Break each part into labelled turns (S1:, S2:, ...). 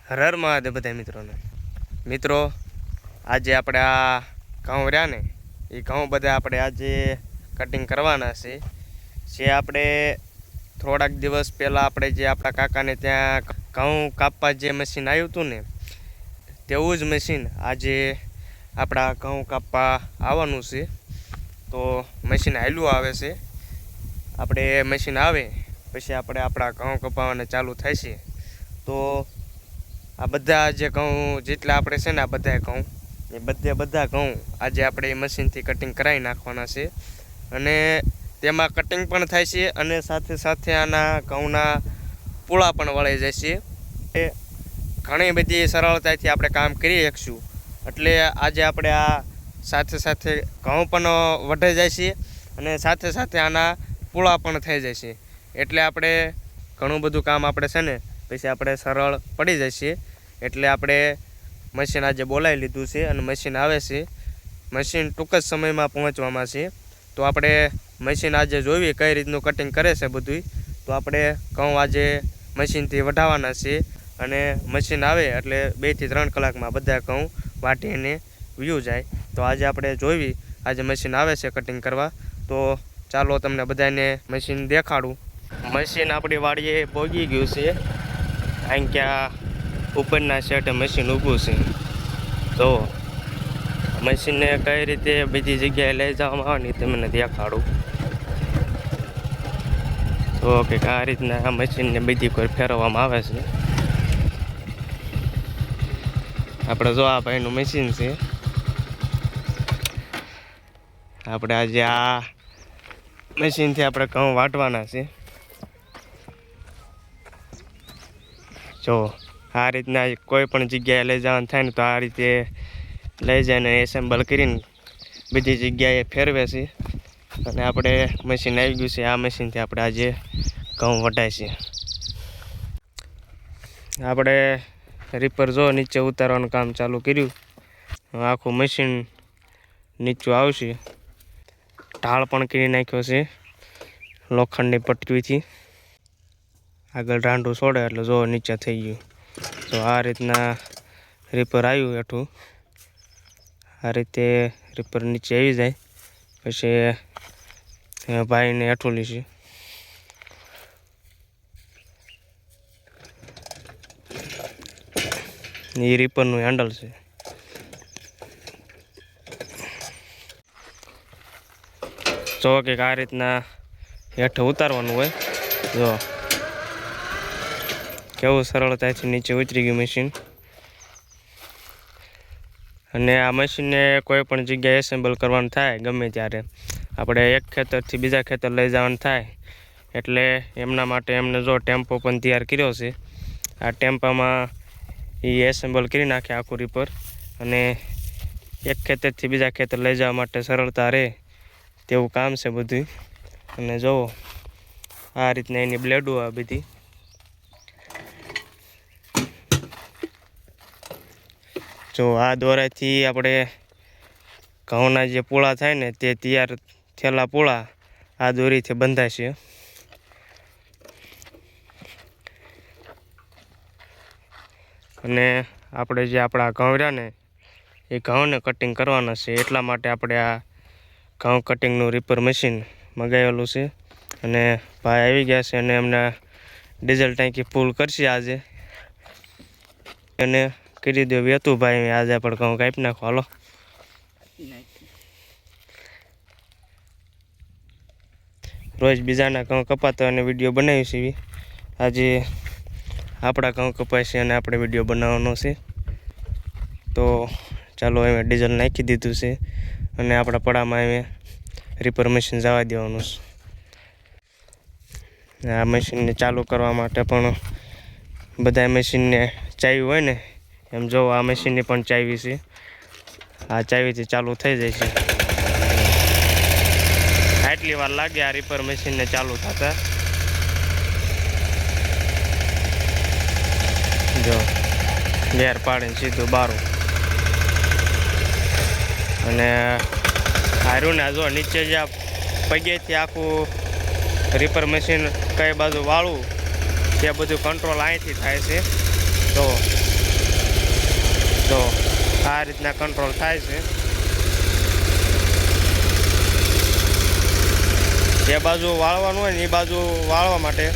S1: હર હર મહાદેવ બધા મિત્રોને મિત્રો આજે આપણે આ ઘઉં રહ્યા ને એ ઘઉં બધા આપણે આજે કટિંગ કરવાના છે જે આપણે થોડાક દિવસ પહેલાં આપણે જે આપણા કાકાને ત્યાં ઘઉં કાપવા જે મશીન આવ્યું હતું ને તેવું જ મશીન આજે આપણા ઘઉં કાપવા આવવાનું છે. તો મશીન હાલ્યું આવે છે. આપણે મશીન આવે પછી આપણે આપણા ઘઉં કપાવવાને ચાલુ થાય છે. તો આ બધા જે ઘઉં જેટલા આપણે છે ને આ બધા ઘઉં એ બધા ઘઉં આજે આપણે એ મશીનથી કટિંગ કરાવી નાખવાના છે અને તેમાં કટિંગ પણ થાય છે અને સાથે સાથે આના ઘઉંના પૂળા પણ વળાઈ જાય છે. એ ઘણી બધી સરળતાથી આપણે કામ કરી શકશું. એટલે આજે આપણે આ સાથે સાથે ઘઉં પણ વઢાઈ જાય છે અને સાથે સાથે આના પૂળા પણ થઈ જાય છે. એટલે આપણે ઘણું બધું કામ આપણે છે ને પછી આપણે સરળ પડી જશે. એટલે આપણે મશીન આજે બોલાવી લીધું છે અને મશીન આવે છે. મશીન ટૂંક જ સમયમાં પહોંચવામાં છે. તો આપણે મશીન આજે જોવી કઈ રીતનું કટિંગ કરે છે બધું. તો આપણે ઘઉં આજે મશીનથી વઢાવવાના છે અને મશીન આવે એટલે 2 થી 3 કલાકમાં બધા ઘઉં વાટીને વ્યૂ જાય. તો આજે આપણે જોવી આજે મશીન આવે છે કટિંગ કરવા. તો ચાલો તમને બધાને મશીન દેખાડું. મશીન આપણી વાડીએ પહોંચી ગયું છે. અહીં ક્યાં ઉપરના સેટે મશીન ઊભું છે. તો મશીનને કઈ રીતે બીજી જગ્યાએ લઈ જવામાં આવે ને તમને દેખાડું. તો કે આ રીતના આ મશીનને બીજી કોઈ ફેરવવામાં આવે છે. આપણે જો આ ભાઈનું મશીન છે. આપણે આજે આ મશીનથી આપણે ઘઉં વાટવાના છે. જો આ રીતના કોઈ પણ જગ્યાએ લઈ જવાનું થાય ને તો આ રીતે લઈ જઈને એસેમ્બલ કરીને બીજી જગ્યાએ ફેરવે છે. અને આપણે મશીન આવી ગયું છે. આ મશીનથી આપણે આજે ઘઉં વઢાય છે. આપણે રીપર જો નીચે ઉતારવાનું કામ ચાલુ કર્યું. આખું મશીન નીચું આવશે. ઢાળ પણ કરી નાખ્યો છે લોખંડની પટ્ટીથી. આગળ રાંડું છોડે એટલે જો નીચે થઈ ગયું. તો આ રીતના રીપર આવ્યું હેઠું. આ રીતે રીપર નીચે આવી જાય પછી ભાઈને હેઠું લીશે. એ રીપરનું હેન્ડલ છે. જો કે આ રીતના હેઠે ઉતારવાનું હોય. જો કેવું સરળતાથી નીચે ઉતરી ગયું મશીન. અને આ મશીનને કોઈ પણ જગ્યાએ એસેમ્બલ કરવાનું થાય ગમે ત્યારે આપણે એક ખેતરથી બીજા ખેતર લઈ જવાનું થાય એટલે એમના માટે એમને જો ટેમ્પો પણ તૈયાર કર્યો છે. આ ટેમ્પામાં એ એસેમ્બલ કરી નાખે આખું રીપર અને એક ખેતરથી બીજા ખેતર લઈ જવા માટે સરળતા રહે તેવું કામ છે બધું. અને જુઓ આ રીતના એની બ્લેડો આ બધી. જો આ દોરાથી આપણે ઘઉંના જે પૂળા થાય ને તે તૈયાર થયેલા પૂળા આ દોરીથી બંધાશે. અને આપણે જે આપણા ઘઉં રહ્યા ને એ ઘઉંને કટિંગ કરવાના છે. એટલા માટે આપણે આ ઘઉં કટિંગનું રીપર મશીન મગાવેલું છે. અને ભાઈ આવી ગયા છે અને એમને ડીઝલ ટાંકી ફૂલ કરશે આજે. અને કરી દો વેતું ભાઈ આજે પણ ઘઉં કાપી નાખો. હાલો રોજ બીજાના ઘઉં કપાતા અને વિડીયો બનાવી છે. આજે આપણા ઘઉં કપાય છે અને આપણે વિડીયો બનાવવાનો છે. તો ચાલો હવે ડીઝલ નાખી દીધું છે અને આપણા પડામાં હવે રીપર મશીન જવા દેવાનું છે. આ મશીનને ચાલુ કરવા માટે પણ બધા મશીનને ચાવી હોય ને એમ જો આ મશીનની પણ ચાવી છે. આ ચાવીથી ચાલુ થઈ જાય છે. આટલી વાર લાગે આ રીપર મશીનને ચાલુ થતા. જો ગેર પાડીને સીધું બારું. અને હારું ને જો નીચે જે પગેથી આખું રીપર મશીન કઈ બાજુ વાળું તે બધું કંટ્રોલ અહીંથી થાય છે. તો જો આ રીતના કંટ્રોલ થાય છે. જે બાજુ વાળવાનું હોય ને એ બાજુ વાળવા માટે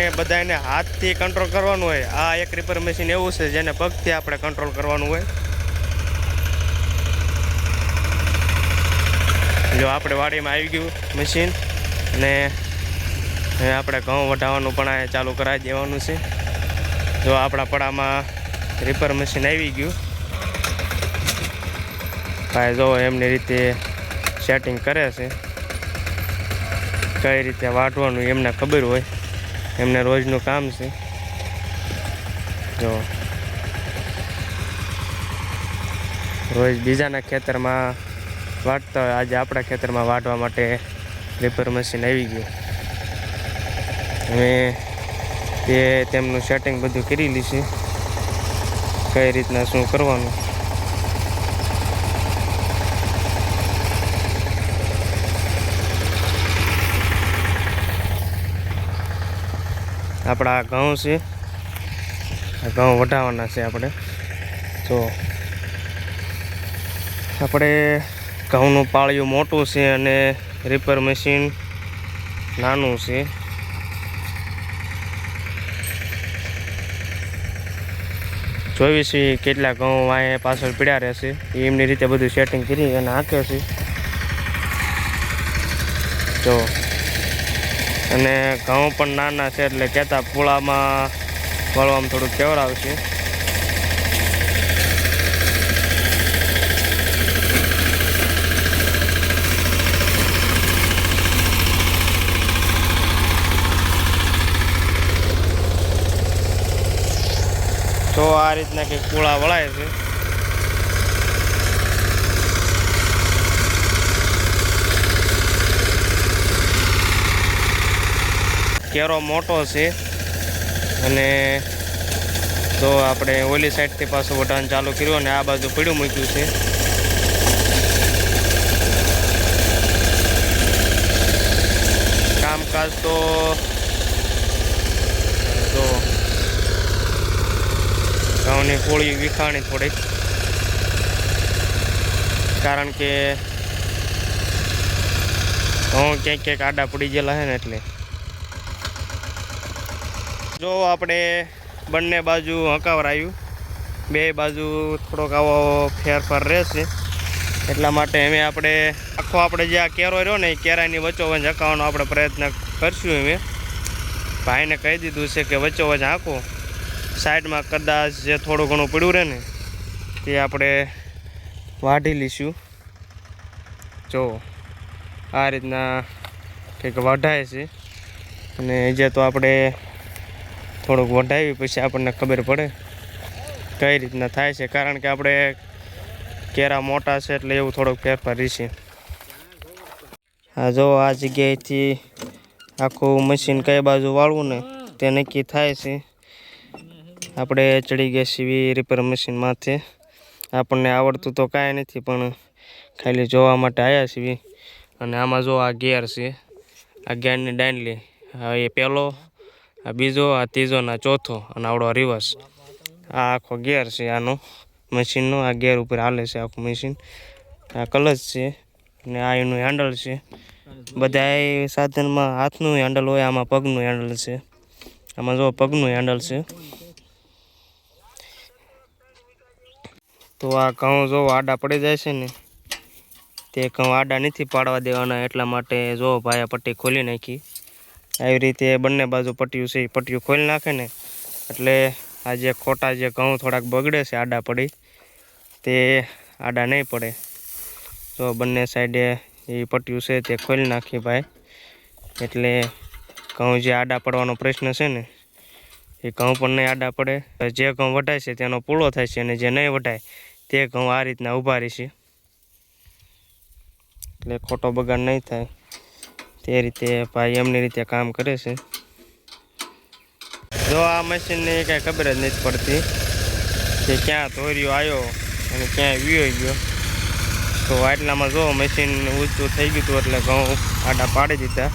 S1: એ બધાને હાથથી કંટ્રોલ કરવાનું હોય. આ એક રીપર મશીન એવું છે જેને પગથી આપણે કંટ્રોલ કરવાનું હોય. જો આપણે વાડીમાં આવી ગયું મશીન અને હવે આપણે ઘઉં વઢાવવાનું પણ ચાલુ કરાવી દેવાનું છે. જો આપણા પડામાં રીપર મશીન આવી ગયું. ભાઈ જો એમની રીતે સેટિંગ કરે છે. કઈ રીતે વાટવાનું એમને ખબર હોય, એમને રોજનું કામ છે. જો રોજ બીજાના ખેતરમાં વાટતા હોય, આજે આપણા ખેતરમાં વાટવા માટે રીપર મશીન આવી ગયું. હવે તે તેમનું સેટિંગ બધું કરી લીધું, કઈ રીતના શું કરવાનું. આપણા ઘઉં છે, ઘઉં વઢાવવાના છે આપણે. જો આપણે ઘઉંનું પાળિયું મોટું છે અને રીપર મશીન નાનું છે. જોઈશું કેટલા ઘઉં અહીંયા પાછળ પીડ્યા રહેશે. એમની રીતે બધું સેટિંગ કરી અને હાંકે છે. જો અને ઘઉં પણ નાના છે એટલે કહેતા પૂળામાં વળવામાં થોડુંક કેવરાવશે. તો આ રીતના કંઈક પૂળા વળાય છે. કેરો મોટો છે અને તો આપણે ઓલી સાઈડથી પાછું વઢાણ ચાલુ કર્યું અને આ બાજુ પીળું મૂક્યું છે. કામકાજ તો જો ઘઉંની કોળી વિખાણી થોડીક, કારણ કે ઘઉં ક્યાંક ક્યાંક આડા પડી ગયેલા છે ને એટલે. જો આપણે બંને બાજુ હંકાવરાયું, બે બાજુ થોડોક આવો ફેરફાર રહેશે. એટલા માટે અમે આપણે આપણે જે આ કેરો રહ્યો ને એ કેરાની વચ્ચોવચ હંકાવવાનો આપણે પ્રયત્ન કરશું. અમે ભાઈને કહી દીધું છે કે વચ્ચોવચ હાંકો, સાઈડમાં કદાચ જે થોડું ઘણું પડ્યું રહે ને તે આપણે વાઢી લઈશું. જો આ રીતના કંઈક વઢાય છે અને જે તો આપણે થોડુંક વઢાવી પછી આપણને ખબર પડે કઈ રીતના થાય છે, કારણ કે આપણે કેરા મોટા છે એટલે એવું થોડોક ફેરફાર રહેશે. હા જો આ જગ્યાએથી આખું મશીન કઈ બાજુ વાળવું ને તે નક્કી થાય છે. આપણે ચડી ગયા છીએ રીપર મશીનમાંથી. આપણને આવડતું તો કાંઈ નથી પણ ખાલી જોવા માટે આવ્યા છીએ. અને આમાં જો આ ગેર છે, આ ગેરની ડાંડલી, એ પહેલો, આ બીજો, આ ત્રીજો ને આ ચોથો અને આવડો રિવર્સ. આ આખો ગેર છે આનો મશીનનો. આ ગેર ઉપર હાલે છે આખું મશીન. આ ક્લચ છે અને આ એનું હેન્ડલ છે. બધા સાધનમાં હાથનું હેન્ડલ હોય, આમાં પગનું હેન્ડલ છે. આમાં જો પગનું હેન્ડલ છે. તો આ ઘઉં જો આડા પડી જાય છે ને તે ઘઉં આડા નથી પાડવા દેવાના. એટલા માટે જો ભાઈ આ પટ્ટી ખોલી નાખી. આવી રીતે બંને બાજુ પટ્ટીયું છે એ પટ્ટીયું ખોલી નાખે ને એટલે આ જે ખોટા જે ઘઉં થોડાક બગડે છે આડા પડી તે આડા નહીં પડે. તો બંને સાઈડે એ પટ્ટીયું છે તે ખોલી નાખી ભાઈ, એટલે ઘઉં જે આડા પડવાનો પ્રશ્ન છે ને એ ઘઉં પણ નહીં આડા પડે. જે ઘઉં વઢાય છે તેનો પૂળો થાય છે અને જે નહીં વઢાય તે ઘઉં આ રીતના ઊભા રહેશે, એટલે ખોટો બગાડ નહીં થાય. તે રીતે ભાઈ એમની રીતે કામ કરે છે. જો આ મશીનની કાંઈ ખબર જ નથી પડતી કે ક્યાં ધોર્યો આવ્યો અને ક્યાં વીયો ગયો. તો આટલામાં જો મશીન ઊંચું થઈ ગયું હતું એટલે ઘઉં આડા પાડી દીધા.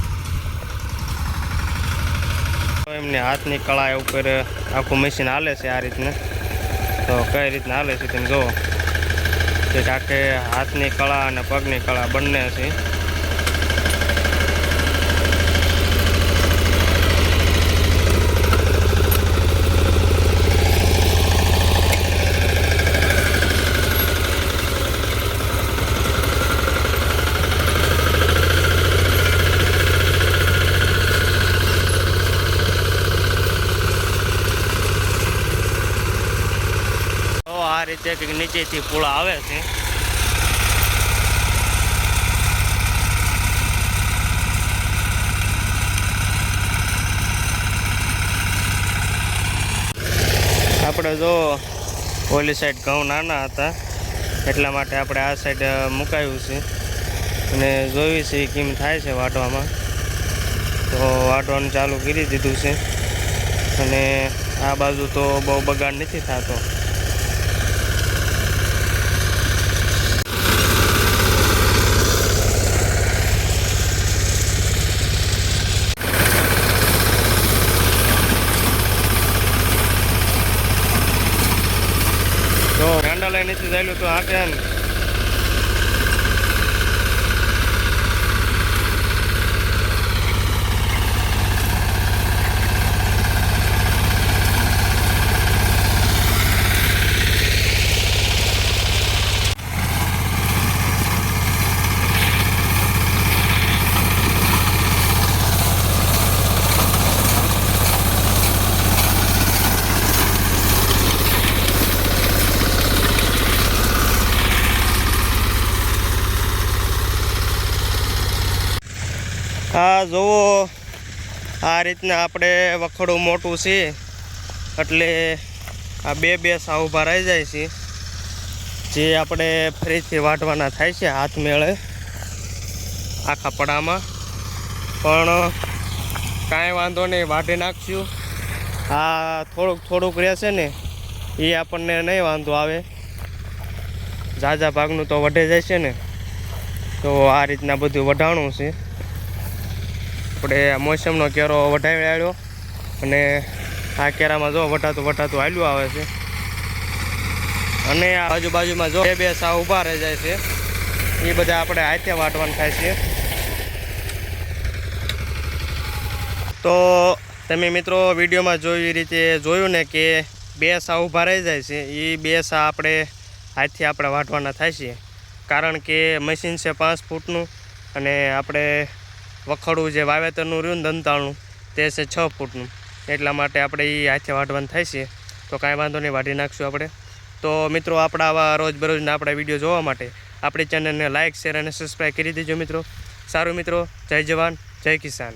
S1: એમને હાથની કળા ઉપર આખું મશીન હાલે છે આ રીતના. તો કઈ રીતના હાલે છે તમે જુઓ કે આખે હાથની કળા અને પગની કળા બંને છે. આ રીતે કંઈક નીચેથી પૂળા આવે છે. આપણે જો ઓલી સાઈડ ઘઉં નાના હતા એટલા માટે આપણે આ સાઈડ મુકાયું છે અને જોયું છે કેમ થાય છે વાટવામાં. તો વાટવાનું ચાલુ કરી દીધું છે અને આ બાજુ તો બહુ બગાડ નથી થતો. તો ગાંડા લઈ નથી જાયેલું તો આકે ને આ જુઓ આ રીતના આપણે વખડું મોટું છે એટલે આ બે સા ઊભા રહી જાય છે જે આપણે ફરીથી વાટવાના થાય છે હાથ મેળે આખા પડામાં. પણ કાંઈ વાંધો નહીં, વાટી નાખશું. આ થોડુંક રહેશે ને એ આપણને નહીં વાંધો આવે, ઝાઝા ભાગનું તો વઢે જાય છે ને. તો આ રીતના બધું વઢાણું છે. આપણે મોસમનો કેરો વઢાવી આવ્યો અને આ કેરામાં જો વટાતું હાલ્યું આવે છે અને આ આજુબાજુમાં જો બે સા ઊભા રહી જાય છે એ બધા આપણે હાથે વાટવાનું થાય છે. તો તમે મિત્રો વિડીયોમાં જોઈ રીતે જોયું ને કે બે સા ઊભા રહી જાય છે એ બે સા આપણે હાથથી આપણે વાટવાના થાય છે. કારણ કે મશીન છે 5 ફૂટનું અને આપણે વખડું જે વાવેતરનું રહ્યું ને દંતાળનું તે છે 6 ફૂટનું, એટલા માટે આપણે એ હાથે વાટવાનું થાય છે. તો કાંઈ વાંધો નહીં, વાટી નાખશું આપણે. તો મિત્રો આપણા આવા રોજબરોજના આપણા વિડીયો જોવા માટે આપણી ચેનલને લાઇક, શેર અને સબસ્ક્રાઈબ કરી દેજો મિત્રો. સારું મિત્રો, જય જવાન, જય કિસાન.